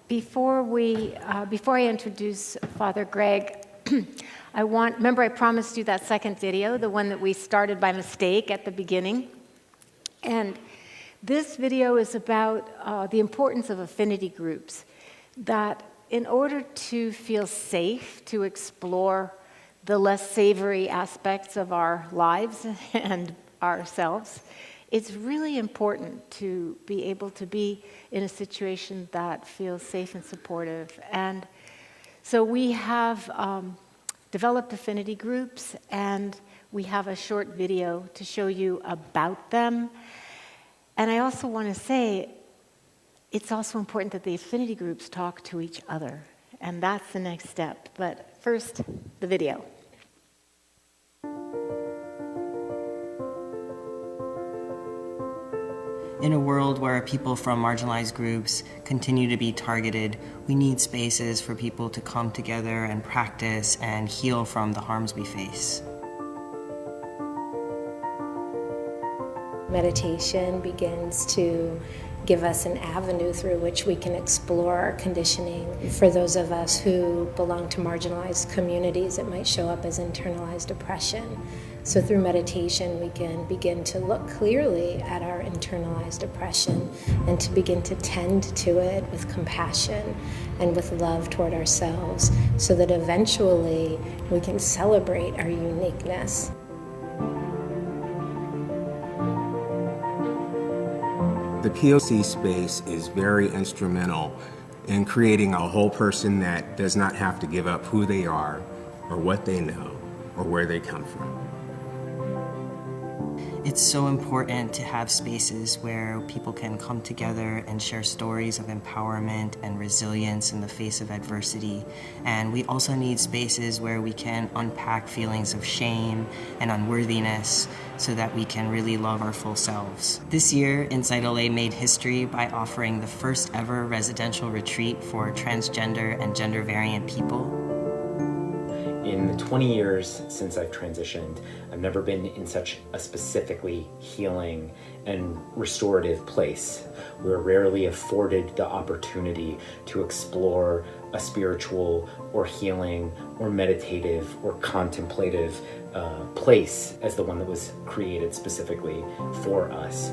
Before I introduce Father Greg, remember I promised you that second video, the one that we started by mistake at the beginning. And this video is about the importance of affinity groups, that in order to feel safe to explore the less savory aspects of our lives and ourselves, it's really important to be able to be in a situation that feels safe and supportive. And so we have developed affinity groups, and we have a short video to show you about them. And I also want to say, it's also important that the affinity groups talk to each other, and that's the next step. But first, the video. In a world where people from marginalized groups continue to be targeted, we need spaces for people to come together and practice and heal from the harms we face. Meditation begins to give us an avenue through which we can explore our conditioning. For those of us who belong to marginalized communities, it might show up as internalized oppression. So through meditation, we can begin to look clearly at our internalized oppression and to begin to tend to it with compassion and with love toward ourselves, so that eventually we can celebrate our uniqueness. The POC space is very instrumental in creating a whole person that does not have to give up who they are or what they know or where they come from. It's so important to have spaces where people can come together and share stories of empowerment and resilience in the face of adversity. And we also need spaces where we can unpack feelings of shame and unworthiness so that we can really love our full selves. This year, Inside LA made history by offering the first ever residential retreat for transgender and gender variant people. In the 20 years since I've transitioned, I've never been in such a specifically healing and restorative place. We're rarely afforded the opportunity to explore a spiritual or healing or meditative or contemplative place as the one that was created specifically for us.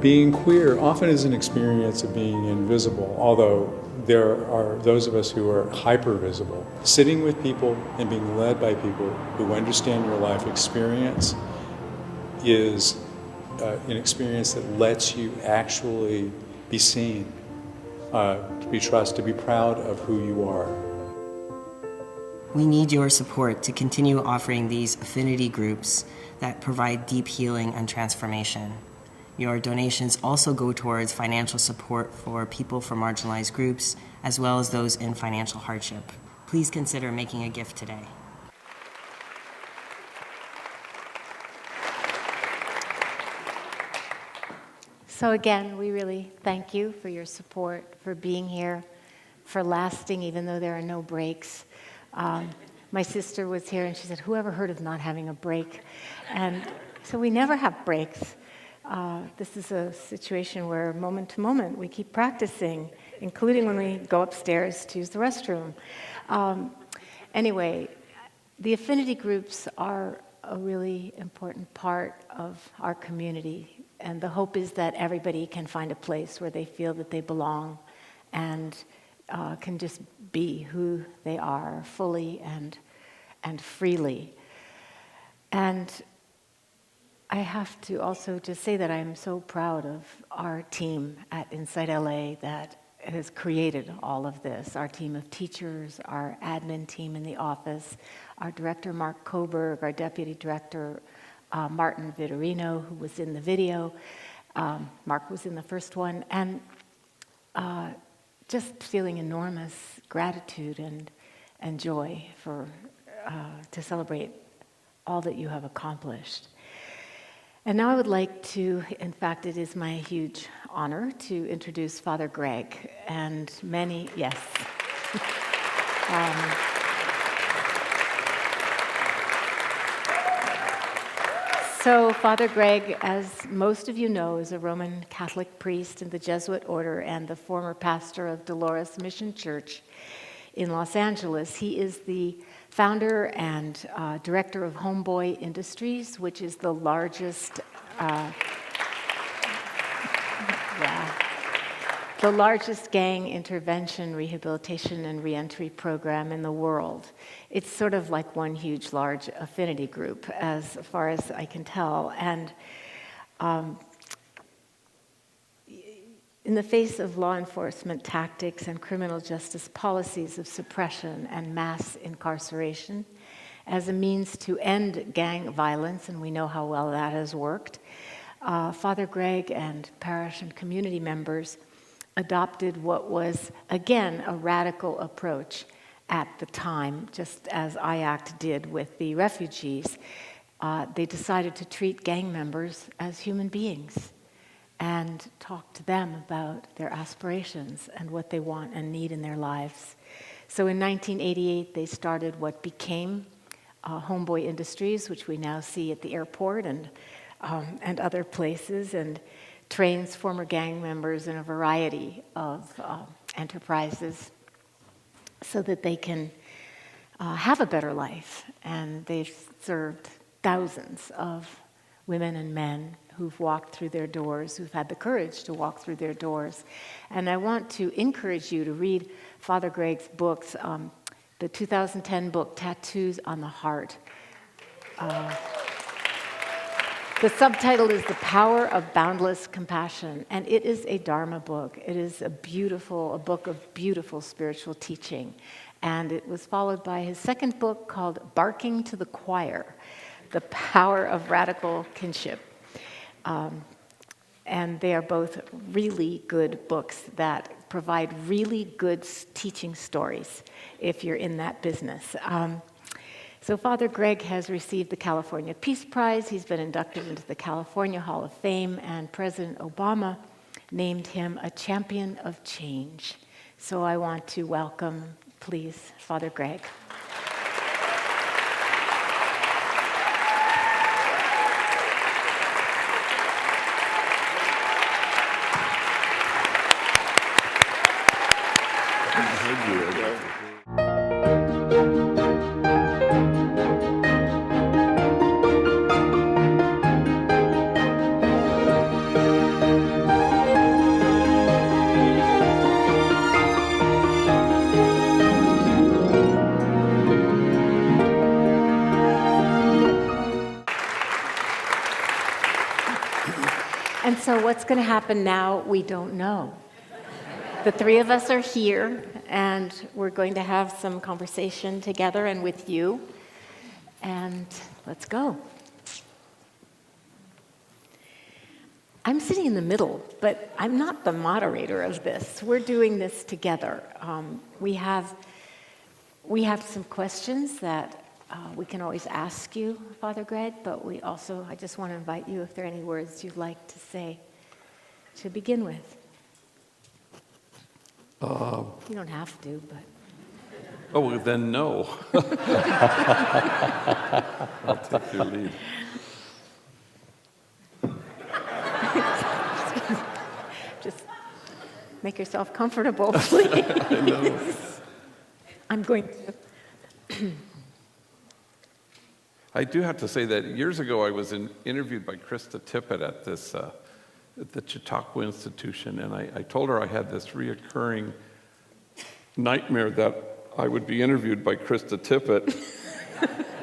Being queer often is an experience of being invisible, although there are those of us who are hyper-visible. Sitting with people and being led by people who understand your life experience is an experience that lets you actually be seen, to be trusted, to be proud of who you are. We need your support to continue offering these affinity groups that provide deep healing and transformation. Your donations also go towards financial support for people from marginalized groups, as well as those in financial hardship. Please consider making a gift today. So again, we really thank you for your support, for being here, for lasting even though there are no breaks. My sister was here and she said, "Who ever heard of not having a break?" And so we never have breaks. This is a situation where moment to moment we keep practicing, including when we go upstairs to use the restroom. Anyway, the affinity groups are a really important part of our community, and the hope is that everybody can find a place where they feel that they belong and can just be who they are fully and freely. And I have to also just say that I'm so proud of our team at Inside LA that has created all of this. Our team of teachers, our admin team in the office, our director, Mark Coburg, our deputy director, Martin Vitorino, who was in the video. Mark was in the first one. And just feeling enormous gratitude and joy to celebrate all that you have accomplished. And now I would like to, in fact, it is my huge honor to introduce Father Greg and many, yes. So Father Greg, as most of you know, is a Roman Catholic priest in the Jesuit order and the former pastor of Dolores Mission Church in Los Angeles. He is the founder and director of Homeboy Industries, which is the largest the largest gang intervention, rehabilitation, and reentry program in the world. It's sort of like one huge, large affinity group, as far as I can tell. And in the face of law enforcement tactics and criminal justice policies of suppression and mass incarceration, as a means to end gang violence, and we know how well that has worked, Father Greg and parish and community members adopted what was, again, a radical approach at the time, just as IACT did with the refugees. They decided to treat gang members as human beings and talk to them about their aspirations and what they want and need in their lives. So in 1988, they started what became Homeboy Industries, which we now see at the airport and other places, and trains former gang members in a variety of enterprises so that they can have a better life. And they've served thousands of women and men who've walked through their doors, who've had the courage to walk through their doors. And I want to encourage you to read Father Greg's books, the 2010 book, Tattoos on the Heart. The subtitle is The Power of Boundless Compassion, and it is a Dharma book. It is a book of beautiful spiritual teaching. And it was followed by his second book called Barking to the Choir, The Power of Radical Kinship. And they are both really good books that provide really good teaching stories if you're in that business. So Father Greg has received the California Peace Prize. He's been inducted into the California Hall of Fame, and President Obama named him a champion of change. So I want to welcome, please, Father Greg. And so what's going to happen now, we don't know. The three of us are here, and we're going to have some conversation together and with you. And let's go. I'm sitting in the middle, but I'm not the moderator of this. We're doing this together. We have some questions that we can always ask you, Father Greg, but I just want to invite you if there are any words you'd like to say to begin with. You don't have to, but... Oh, well, then no. I'll take your lead. Just make yourself comfortable, please. I know. I'm going to... I do have to say that years ago I was interviewed by Krista Tippett at this at the Chautauqua Institution, and I told her I had this reoccurring nightmare that I would be interviewed by Krista Tippett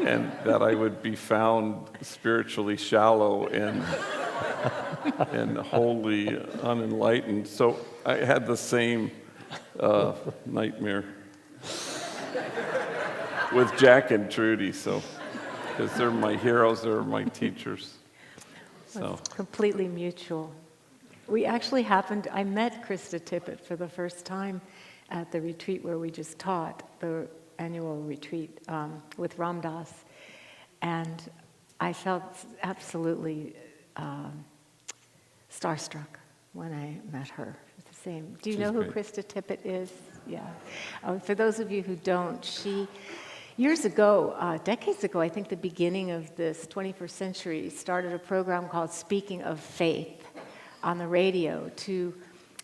and that I would be found spiritually shallow and wholly unenlightened. So I had the same nightmare with Jack and Trudy, so because they're my heroes, they're my teachers. So It's completely mutual. We actually I met Krista Tippett for the first time at the retreat where we just taught, the annual retreat with Ram Dass, and I felt absolutely starstruck when I met her. It's the same. Do you know who great. Krista Tippett is? Yeah. For those of you who don't, she Years ago, decades ago, I think the beginning of this 21st century, started a program called Speaking of Faith on the radio to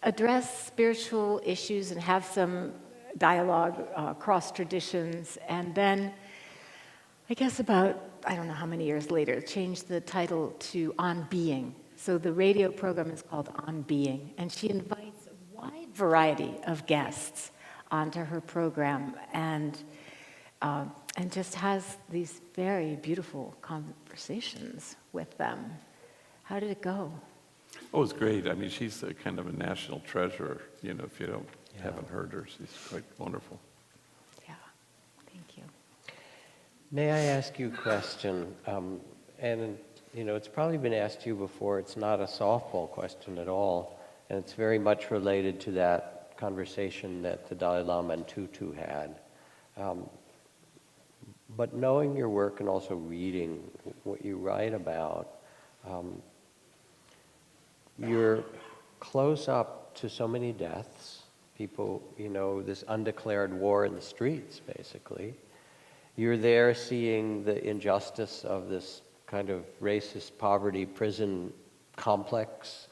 address spiritual issues and have some dialogue across traditions. And then, I guess about, I don't know how many years later, changed the title to On Being. So the radio program is called On Being, and she invites a wide variety of guests onto her program and just has these very beautiful conversations with them. How did it go? Oh, it's great. I mean, she's a kind of a national treasure. You know, if you haven't heard her, she's quite wonderful. Yeah, thank you. May I ask you a question? And, you know, it's probably been asked you before. It's not a softball question at all. And it's very much related to that conversation that the Dalai Lama and Tutu had. But knowing your work and also reading what you write about, you're close up to so many deaths. People, you know, this undeclared war in the streets, basically. You're there seeing the injustice of this kind of racist poverty prison complex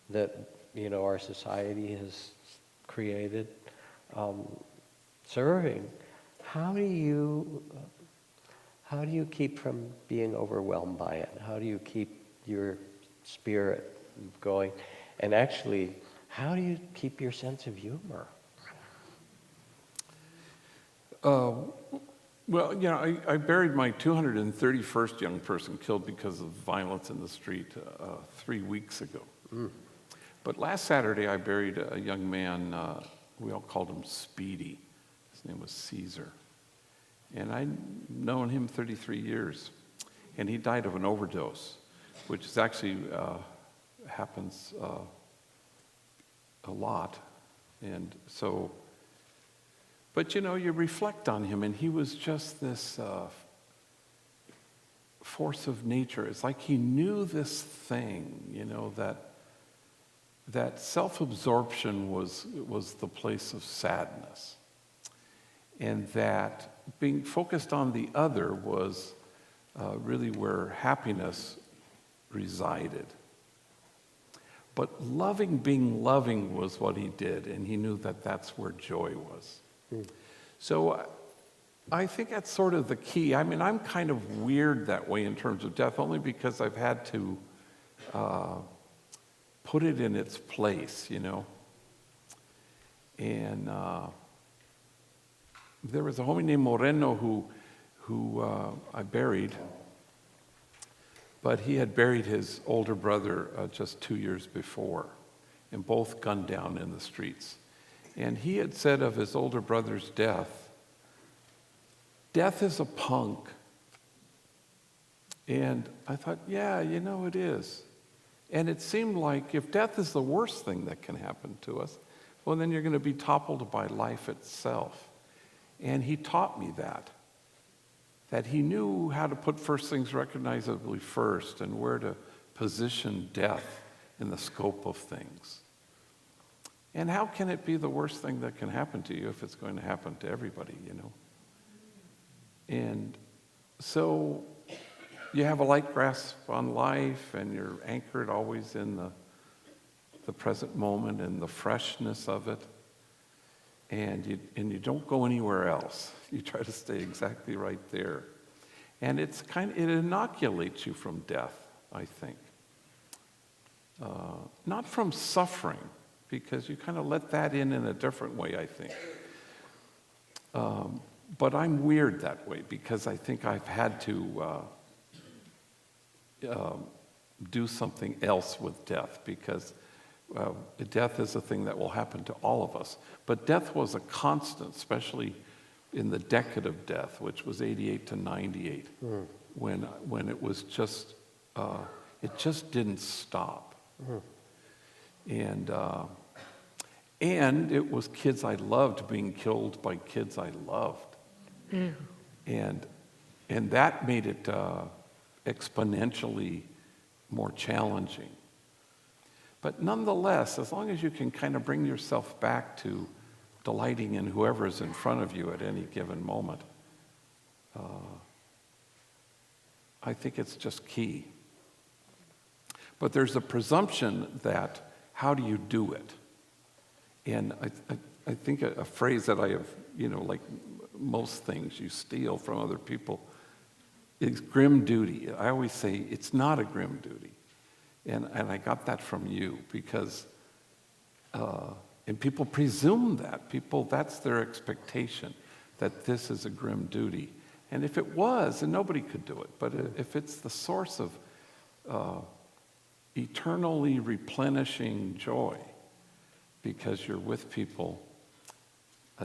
that, you know, our society has created. Serving, how do you keep from being overwhelmed by it? How do you keep your spirit going? And actually, how do you keep your sense of humor? Well, you know, I buried my 231st young person killed because of violence in the street 3 weeks ago. But last Saturday, I buried a young man, we all called him Speedy. His name was Caesar. And I'd known him 33 years. And he died of an overdose, which is actually happens a lot. And so, but you know, you reflect on him, and he was just this force of nature. It's like he knew this thing, you know, that self-absorption was the place of sadness, and that being focused on the other was really where happiness resided. But being loving was what he did, and he knew that that's where joy was. So I think that's sort of the key. I mean, I'm kind of weird that way in terms of death, only because I've had to put it in its place, you know. And there was a homie named Moreno who I buried, but he had buried his older brother just 2 years before, and both gunned down in the streets. And he had said of his older brother's death, "Death is a punk." And I thought, yeah, you know, it is. And it seemed like if death is the worst thing that can happen to us, well, then you're going to be toppled by life itself. And he taught me that he knew how to put first things recognizably first and where to position death in the scope of things. And how can it be the worst thing that can happen to you if it's going to happen to everybody, you know? And so you have a light grasp on life, and you're anchored always in the present moment and the freshness of it. And you don't go anywhere else. You try to stay exactly right there. And it inoculates you from death, I think. Not from suffering, because you kind of let that in a different way, I think. But I'm weird that way, because I think I've had to do something else with death, because death is a thing that will happen to all of us. But death was a constant, especially in the decade of death, which was 88 to 98, when it was just, it just didn't stop. And it was kids I loved being killed by kids I loved. And that made it exponentially more challenging. But nonetheless, as long as you can kind of bring yourself back to delighting in whoever is in front of you at any given moment, I think it's just key. But there's a presumption that, how do you do it? And I think a phrase that I have, like most things you steal from other people, is grim duty. I always say it's not a grim duty. And I got that from you because, and people presume that. That's their expectation, that this is a grim duty. And if it was, then nobody could do it. But if it's the source of eternally replenishing joy, because you're with people.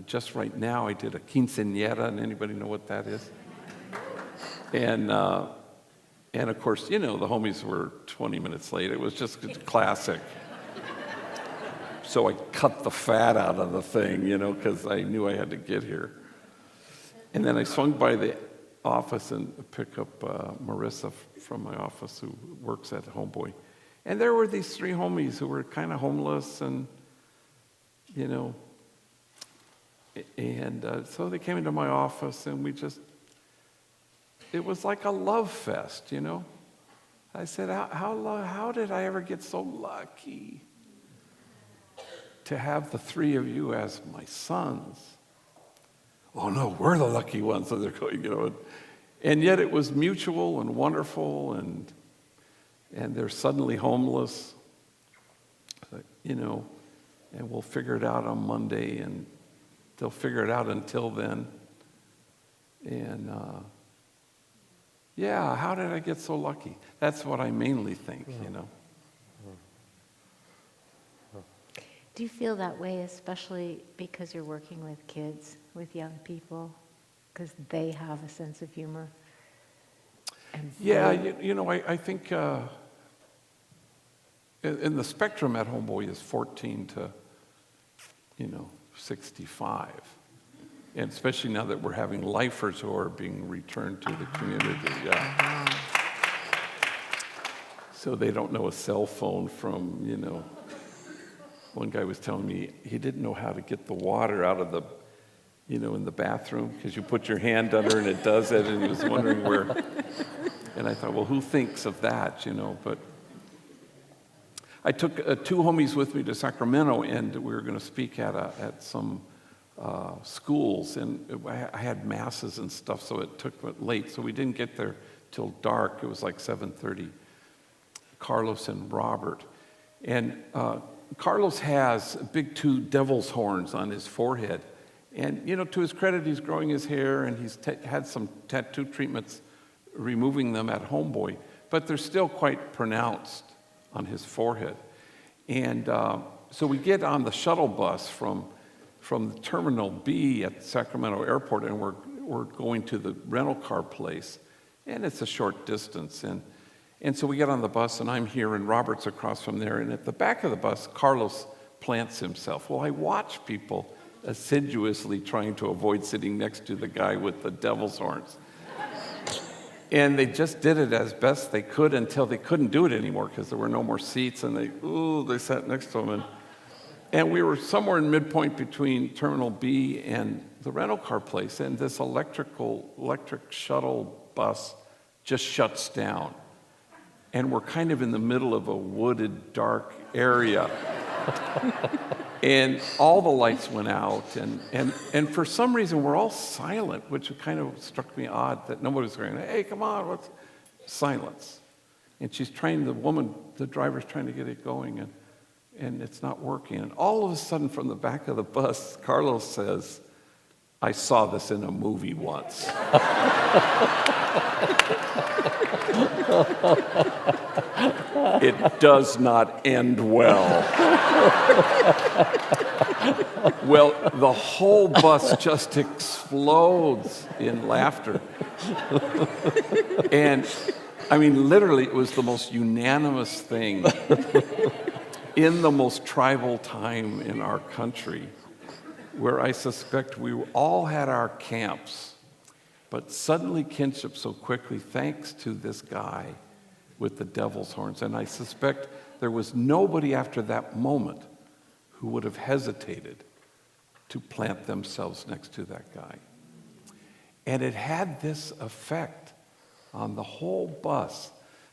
Just right now, I did a quinceañera, and anybody know what that is? And of course, the homies were 20 minutes late. It was just classic. So I cut the fat out of the thing, because I knew I had to get here. And then I swung by the office and picked up Marissa from my office, who works at Homeboy. And there were these 3 homies who were kind of homeless, and so they came into my office, and it was like a love fest, I said, how did I ever get so lucky to have the 3 of you as my sons? Oh no, we're the lucky ones. So they're going, and yet it was mutual and wonderful, and they're suddenly homeless, and we'll figure it out on Monday, and they'll figure it out until then. And how did I get so lucky? That's what I mainly think, Do you feel that way, especially because you're working with kids, with young people, because they have a sense of humor? I think in the spectrum at Homeboy is 14 to 65. And especially now that we're having lifers who are being returned to the community. So they don't know a cell phone from, one guy was telling me he didn't know how to get the water out of the, in the bathroom, because you put your hand under and it does it, and he was wondering where. And I thought, well, who thinks of that, But I took 2 homies with me to Sacramento, and we were going to speak at some schools, and I had masses and stuff, so it took late, so we didn't get there till dark. It was like 7:30. Carlos and Robert, and Carlos has big 2 devil's horns on his forehead, and to his credit, he's growing his hair, and he's had some tattoo treatments, removing them at Homeboy, but they're still quite pronounced on his forehead. And so we get on the shuttle bus from the Terminal B at Sacramento Airport, and we're going to the rental car place, and it's a short distance. And so we get on the bus, and I'm here, and Robert's across from there, and at the back of the bus, Carlos plants himself. Well, I watch people assiduously trying to avoid sitting next to the guy with the devil's horns. And they just did it as best they could until they couldn't do it anymore because there were no more seats, and they sat next to him. And we were somewhere in midpoint between Terminal B and the rental car place, and this electric shuttle bus just shuts down. And we're kind of in the middle of a wooded, dark area. And all the lights went out, and for some reason we're all silent, which kind of struck me odd that nobody was going, hey, come on, what's silence? And the driver's trying to get it going, and it's not working. And all of a sudden from the back of the bus, Carlos says, I saw this in a movie once. It does not end well. Well, the whole bus just explodes in laughter. And, I mean, literally, it was the most unanimous thing in the most tribal time in our country, where I suspect we all had our camps, but suddenly kinship so quickly thanks to this guy with the devil's horns. And I suspect there was nobody after that moment who would have hesitated to plant themselves next to that guy. And it had this effect on the whole bus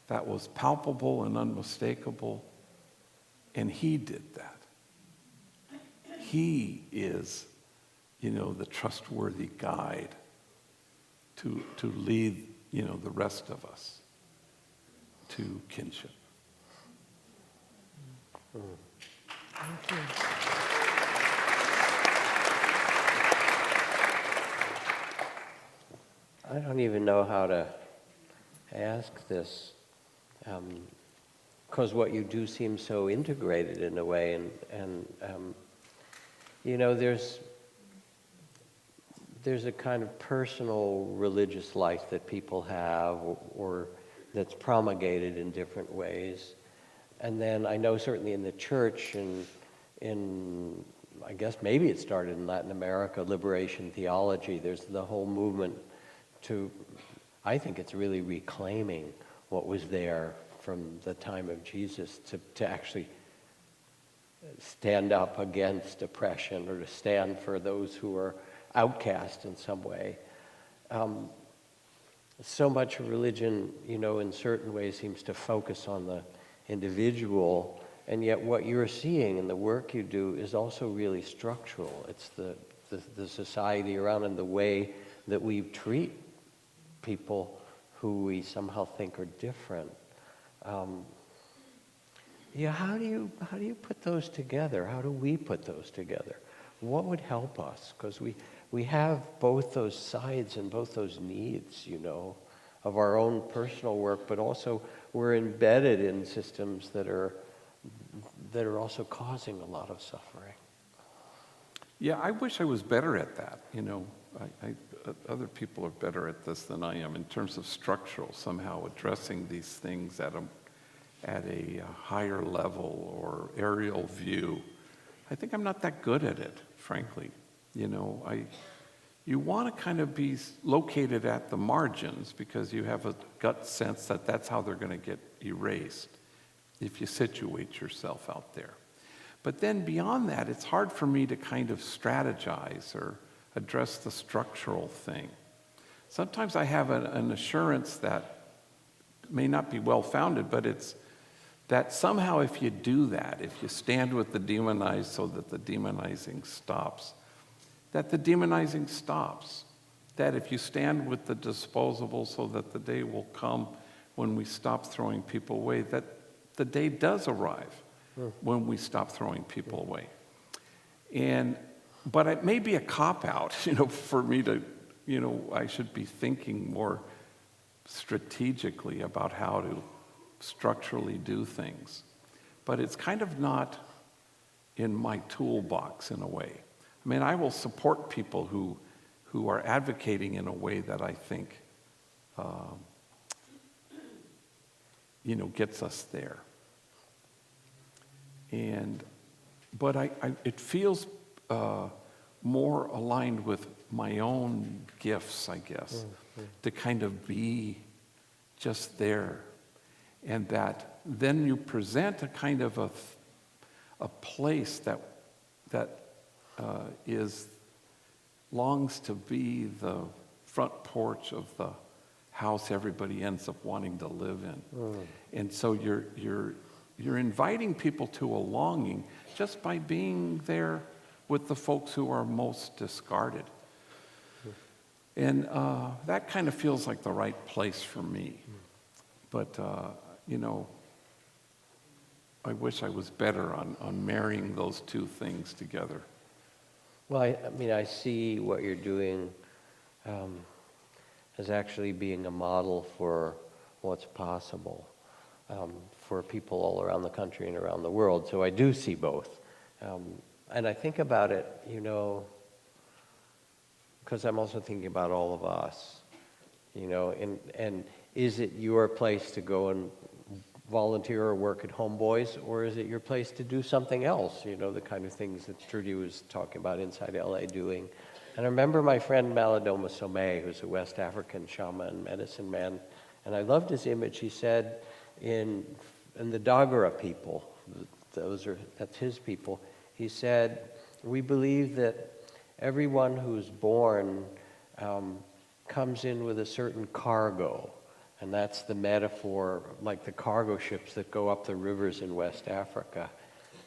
that was palpable and unmistakable. And he did that. He is, the trustworthy guide to lead, the rest of us to kinship. Thank you. I don't even know how to ask this, because what you do seems so integrated in a way, and there's a kind of personal religious life that people have, or that's promulgated in different ways. And then I know certainly in the church, in I guess maybe it started in Latin America, liberation theology, there's the whole movement to, I think it's really reclaiming what was there from the time of Jesus to actually stand up against oppression, or to stand for those who are outcast in some way. So much of religion, in certain ways seems to focus on the individual, and yet what you're seeing in the work you do is also really structural. It's the society around and the way that we treat people who we somehow think are different. How do you put those together? How do we put those together? What would help us? Because we have both those sides and both those needs, of our own personal work, but also we're embedded in systems that are also causing a lot of suffering. Yeah, I wish I was better at that. Other people are better at this than I am in terms of structural, somehow addressing these things at a higher level or aerial view. I think I'm not that good at it, frankly. You want to kind of be located at the margins because you have a gut sense that that's how they're going to get erased if you situate yourself out there. But then beyond that, it's hard for me to kind of strategize or address the structural thing. Sometimes I have an assurance that may not be well-founded, but it's that somehow if you do that, if you stand with the demonized so that the demonizing stops, that the demonizing stops. That if you stand with the disposable so that the day will come when we stop throwing people away, that the day does arrive when we stop throwing people away. But it may be a cop-out, for me to, I should be thinking more strategically about how to structurally do things. But it's kind of not in my toolbox in a way. I mean, I will support people who are advocating in a way that I think, gets us there. But it feels more aligned with my own gifts, I guess, to kind of be just there. And that then you present a kind of a place that longs to be the front porch of the house everybody ends up wanting to live in. And so you're inviting people to a longing just by being there with the folks who are most discarded. And that kind of feels like the right place for me. But, I wish I was better on marrying those two things together. Well, I see what you're doing as actually being a model for what's possible for people all around the country and around the world. So I do see both. And I think about it, because I'm also thinking about all of us, and is it your place to go and volunteer or work at Homeboys, or is it your place to do something else, the kind of things that Trudy was talking about inside LA doing. And I remember my friend Malidoma Somé, who's a West African shaman, medicine man, and I loved his image. He said in the Dagara people, that's his people, he said, we believe that everyone who's born comes in with a certain cargo, and that's the metaphor, like the cargo ships that go up the rivers in West Africa.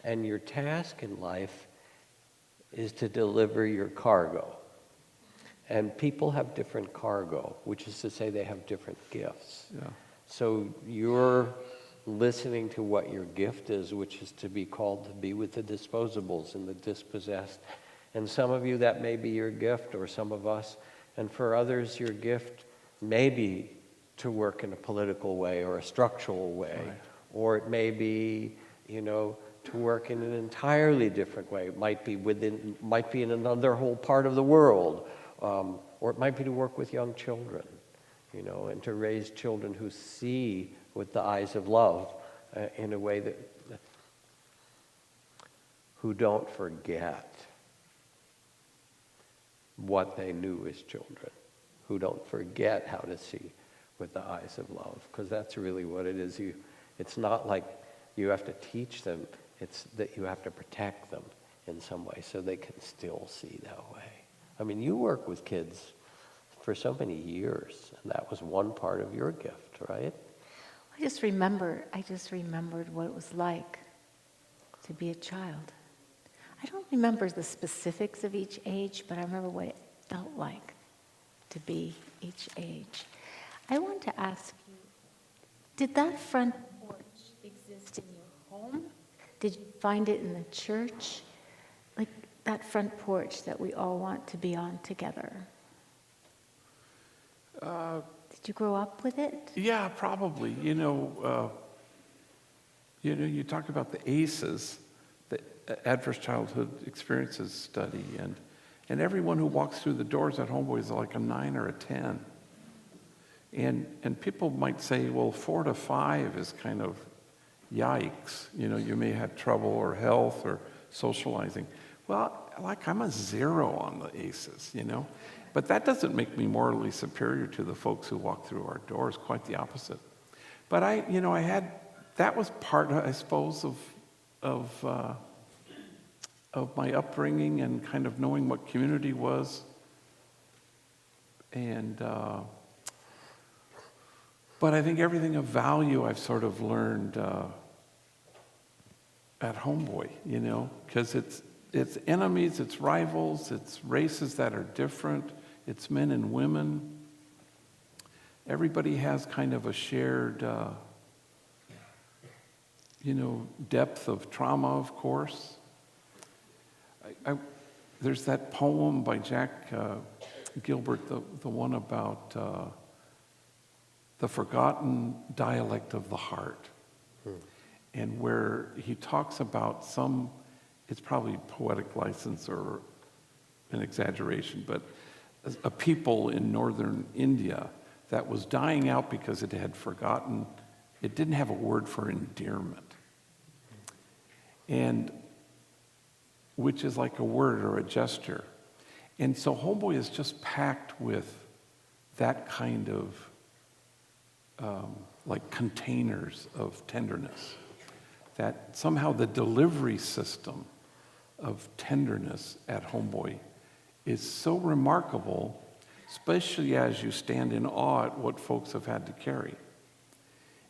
And your task in life is to deliver your cargo. And people have different cargo, which is to say they have different gifts. Yeah. So you're listening to what your gift is, which is to be called to be with the disposables and the dispossessed. And some of you, that may be your gift, or some of us. And for others, your gift may be to work in a political way or a structural way. Right. Or it may be, to work in an entirely different way. It might be in another whole part of the world. Or it might be to work with young children, and to raise children who see with the eyes of love in a way who don't forget what they knew as children, who don't forget how to see with the eyes of love, because that's really what it is. It's not like you have to teach them, it's that you have to protect them in some way so they can still see that way. I mean, you work with kids for so many years, and that was one part of your gift, right? I just remembered what it was like to be a child. I don't remember the specifics of each age, but I remember what it felt like to be each age. I want to ask you, did that front porch exist in your home? Did you find it in the church? Like that front porch that we all want to be on together. Did you grow up with it? Yeah, probably. You talk about the ACEs, the Adverse Childhood Experiences Study, and everyone who walks through the doors at Homeboy is like a 9 or a 10. And people might say, well, 4 to 5 is kind of yikes. You may have trouble or health or socializing. Well, like I'm a 0 on the ACEs, But that doesn't make me morally superior to the folks who walk through our doors, quite the opposite. But that was part, I suppose, of my upbringing and kind of knowing what community was. And, but I think everything of value I've sort of learned at Homeboy, because it's enemies, it's rivals, it's races that are different, it's men and women. Everybody has kind of a shared, depth of trauma, of course. There's that poem by Jack Gilbert, the one about the forgotten dialect of the heart, and where he talks about it's probably poetic license or an exaggeration, but a people in northern India that was dying out because it had forgotten, it didn't have a word for endearment. And which is like a word or a gesture. And so Homeboy is just packed with that kind of like containers of tenderness. That somehow the delivery system of tenderness at Homeboy is so remarkable, especially as you stand in awe at what folks have had to carry.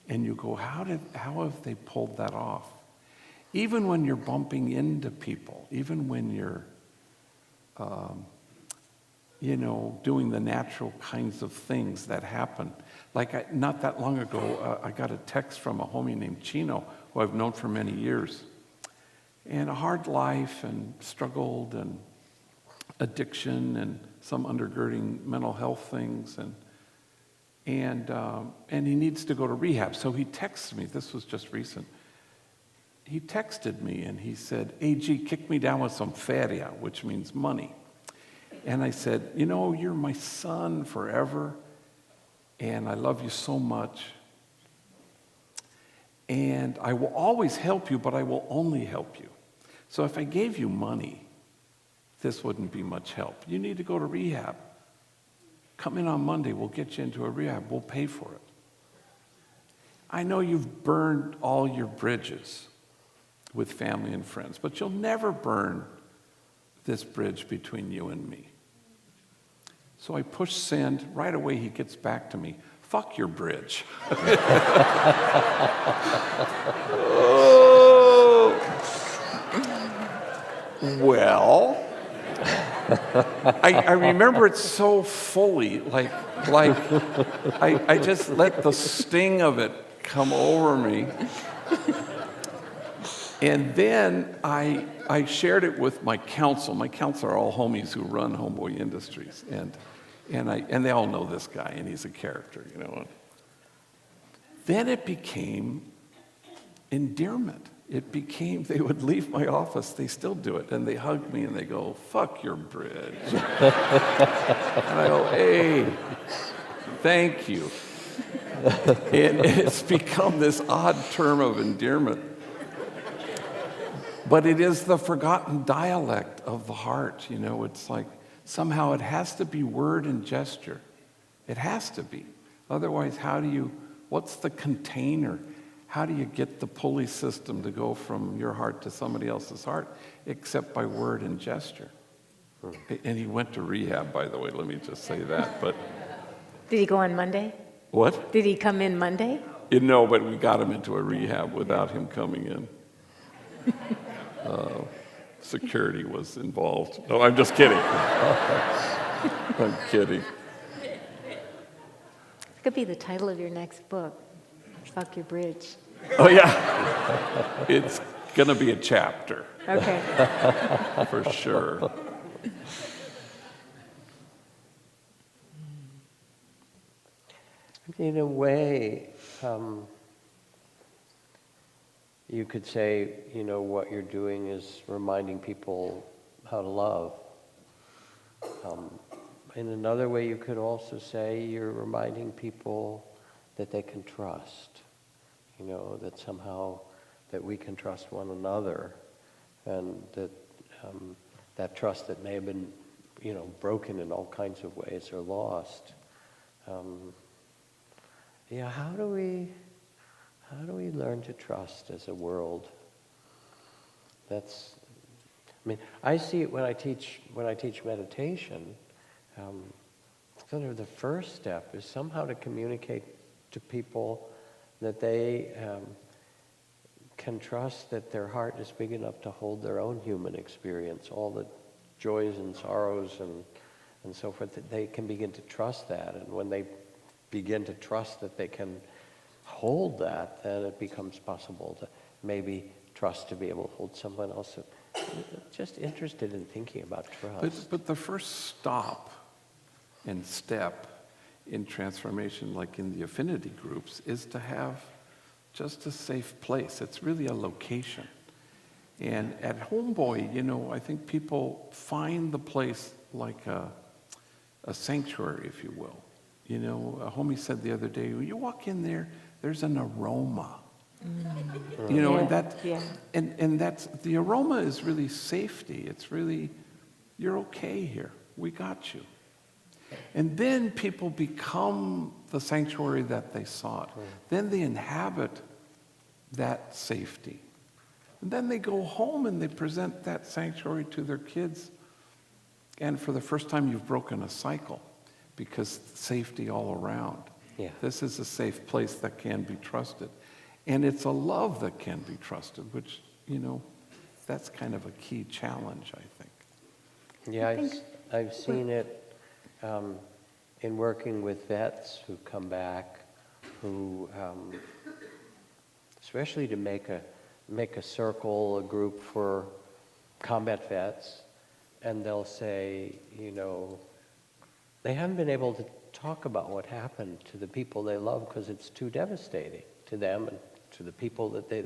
And you go, how have they pulled that off? Even when you're bumping into people, even when you're, doing the natural kinds of things that happen. Like not that long ago, I got a text from a homie named Chino, who I've known for many years. And a hard life and struggled and addiction and some undergirding mental health things. And he needs to go to rehab. So he texts me, this was just recent. He texted me and he said, AG, kick me down with some feria, which means money. And I said, you're my son forever, and I love you so much. And I will always help you, but I will only help you. So if I gave you money, this wouldn't be much help. You need to go to rehab. Come in on Monday, we'll get you into a rehab, we'll pay for it. I know you've burned all your bridges with family and friends, but you'll never burn this bridge between you and me. So I push send. Right away, he gets back to me. Fuck your bridge. Oh. Well, I remember it so fully. Like I just let the sting of it come over me. And then I shared it with my council. My council are all homies who run Homeboy Industries. And they all know this guy, and he's a character, you know. Then it became endearment. It became, they would leave my office, they still do it, and they hug me and they go, fuck your bridge. And I go, hey, thank you. And it's become this odd term of endearment. But it is the forgotten dialect of the heart, you know. It's like somehow it has to be word and gesture. It has to be. Otherwise, what's the container? How do you get the pulley system to go from your heart to somebody else's heart except by word and gesture? And he went to rehab, by the way, let me just say that. But Did he go on Monday? what? Did he come in Monday? No, but we got him into a rehab without him coming in. Security was involved. No, I'm just kidding. I'm kidding. It could be the title of your next book, Fuck Your Bridge. Oh, yeah. It's going to be a chapter, Okay. for sure. In a way, you could say, you know, what you're doing is reminding people how to love. In another way, you could also say you're reminding people that they can trust, you know, that somehow that we can trust one another, and that that trust that may have been, you know, broken in all kinds of ways or lost. Yeah, how do we learn to trust as a world? That's, I mean, I see it when I teach meditation. Sort of the first step is somehow to communicate to people that they can trust that their heart is big enough to hold their own human experience, all the joys and sorrows and so forth, that they can begin to trust that. And when they begin to trust that they can hold that, then it becomes possible to maybe trust to be able to hold someone else. Just interested in thinking about trust. But the first stop and step in transformation, like in the affinity groups, is to have just a safe place. It's really a location. And at Homeboy, you know, I think people find the place like a sanctuary, if you will. You know, a homie said the other day, when you walk in there, there's an aroma. You know, and that's the aroma is really safety. It's really, you're okay here. We got you. And then people become the sanctuary that they sought. Then they inhabit that safety. And then they go home and they present that sanctuary to their kids. And for the first time, you've broken a cycle, because safety all around. Yeah. This is a safe place that can be trusted. And it's a love that can be trusted, which, you know, that's kind of a key challenge, I think. Yeah, I've seen it in working with vets who come back, who, especially to make a circle, a group for combat vets, and they'll say, you know, they haven't been able to talk about what happened to the people they love because it's too devastating to them and to the people that they,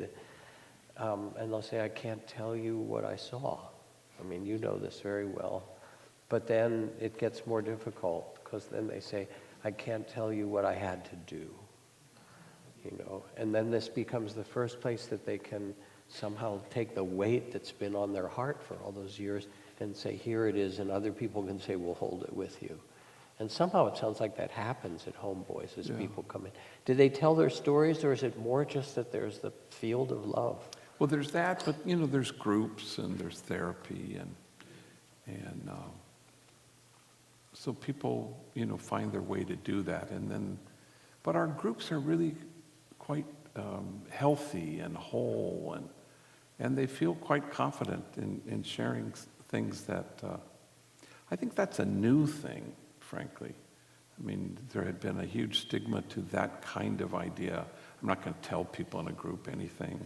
and they'll say, I can't tell you what I saw. I mean, you know this very well. But then it gets more difficult, because then they say, I can't tell you what I had to do. You know, and then this becomes the first place that they can somehow take the weight that's been on their heart for all those years and say, here it is, and other people can say, we'll hold it with you. And somehow it sounds like that happens at Homeboys as people come in. Do they tell their stories, or is it more just that there's the field of love? Well, there's that, but, you know, there's groups and there's therapy and so people, find their way to do that. But our groups are really quite healthy and whole, and they feel quite confident in sharing things that, I think that's a new thing, frankly. I mean, there had been a huge stigma to that kind of idea. I'm not going to tell people in a group anything.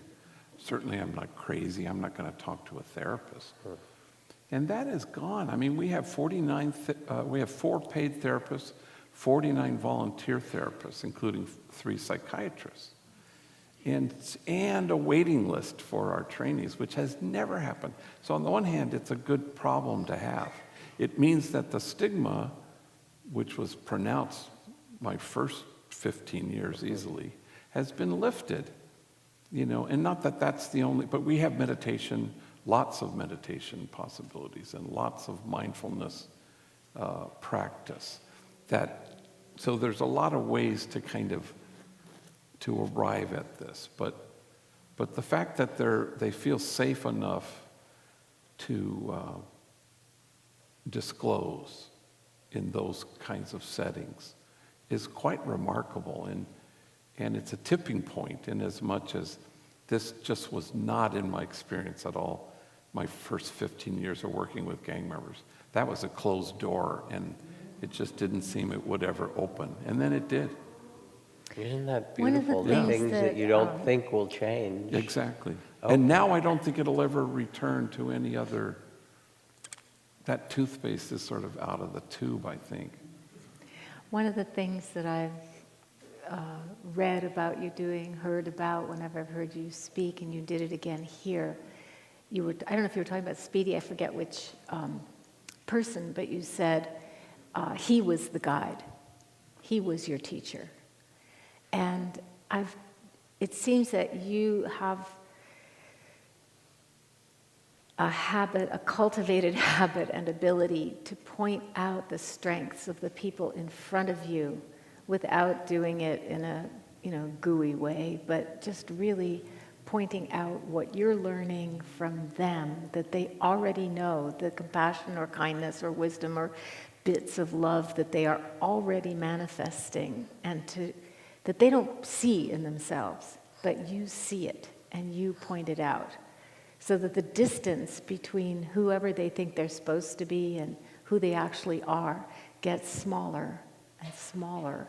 Certainly I'm not crazy. I'm not going to talk to a therapist. Sure. And that is gone. I mean, we have 4 paid therapists, 49 volunteer therapists, including 3 psychiatrists, and a waiting list for our trainees, which has never happened. So on the one hand, it's a good problem to have. It means that the stigma, which was pronounced my first 15 years easily, has been lifted, and not that that's the only, but we have meditation, lots of meditation possibilities and lots of mindfulness practice. So there's a lot of ways to to arrive at this, but the fact that they feel safe enough to disclose in those kinds of settings is quite remarkable, and it's a tipping point in as much as this just was not in my experience at all. My first 15 years of working with gang members, that was a closed door, and it just didn't seem it would ever open, and then it did. Isn't that One of the beautiful? things Things that, that you don't think will change. Exactly. Oh. And now I don't think it'll ever return to any other. That toothpaste is sort of out of the tube, I think. One of the things that I've read about you doing, heard about whenever I've heard you speak, and you did it again here, I don't know if you were talking about Speedy, I forget which person, but you said he was the guide. He was your teacher. And it seems that you have a cultivated habit and ability to point out the strengths of the people in front of you without doing it in a gooey way, but just really pointing out what you're learning from them that they already know, the compassion or kindness or wisdom or bits of love that they are already manifesting, and that they don't see in themselves, but you see it and you point it out. So that the distance between whoever they think they're supposed to be and who they actually are gets smaller and smaller.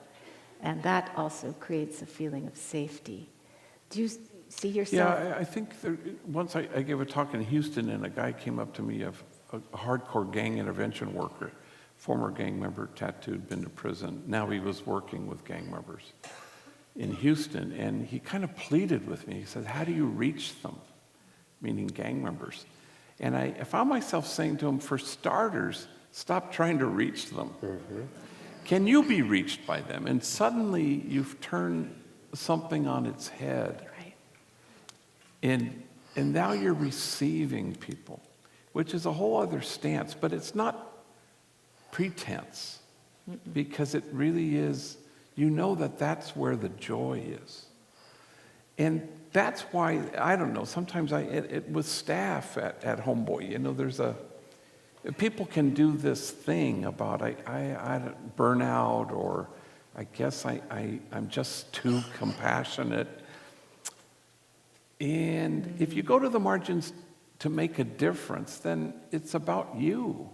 And that also creates a feeling of safety. Do you see yourself? Yeah, I think once I gave a talk in Houston, and a guy came up to me, a hardcore gang intervention worker, former gang member, tattooed, been to prison. Now he was working with gang members in Houston, and he kind of pleaded with me. He said, how do you reach them? Meaning gang members. And I found myself saying to him, for starters, stop trying to reach them. Mm-hmm. Can you be reached by them? And suddenly you've turned something on its head. Right. And now you're receiving people, which is a whole other stance, but it's not pretense. Mm-mm. Because it really is, that's where the joy is. And that's why, I don't know, sometimes with staff at Homeboy, people can do this thing about I burn out, or I guess I'm just too compassionate. And if you go to the margins to make a difference, then it's about you.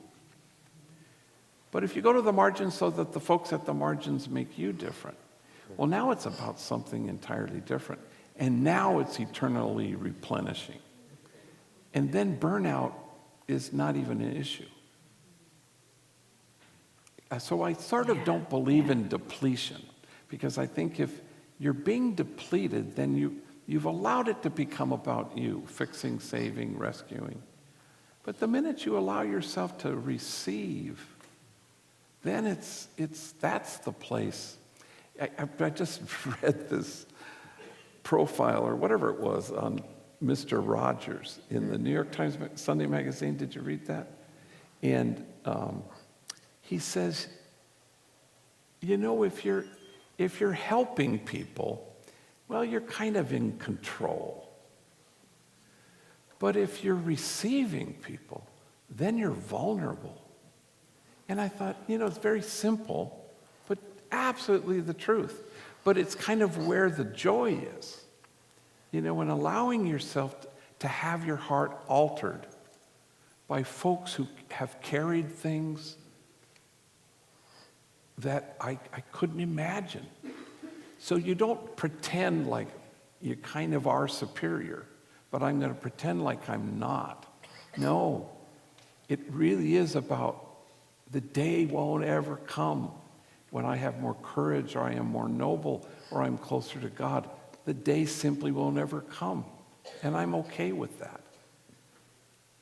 But if you go to the margins so that the folks at the margins make you different, well, now it's about something entirely different. And now it's eternally replenishing. And then burnout is not even an issue. So I sort of don't believe in depletion, because I think if you're being depleted, then you've allowed it to become about you, fixing, saving, rescuing. But the minute you allow yourself to receive, then that's the place. I just read this profile or whatever it was on Mr. Rogers in the New York Times Sunday magazine. Did you read that? And he says, if you're helping people, well, you're kind of in control. But if you're receiving people, then you're vulnerable. And I thought, it's very simple, but absolutely the truth. But it's kind of where the joy is. In allowing yourself to have your heart altered by folks who have carried things that I couldn't imagine. So you don't pretend like you kind of are superior, but I'm going to pretend like I'm not. No, it really is about the day won't ever come when I have more courage, or I am more noble, or I'm closer to God. The day simply will never come, and I'm okay with that.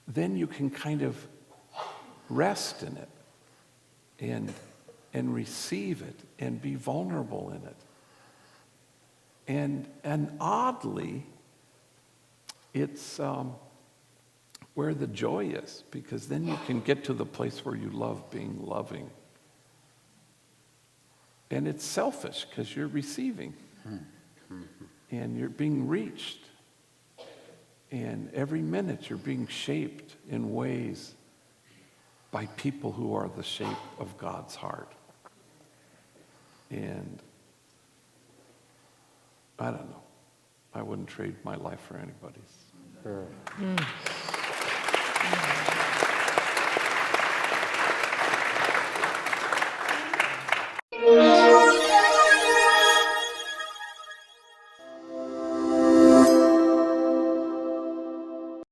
Then you can kind of rest in it and receive it and be vulnerable in it. And oddly, it's where the joy is, because then you can get to the place where you love being loving. And it's selfish because you're receiving and you're being reached. And every minute you're being shaped in ways by people who are the shape of God's heart. And I don't know. I wouldn't trade my life for anybody's. Sure.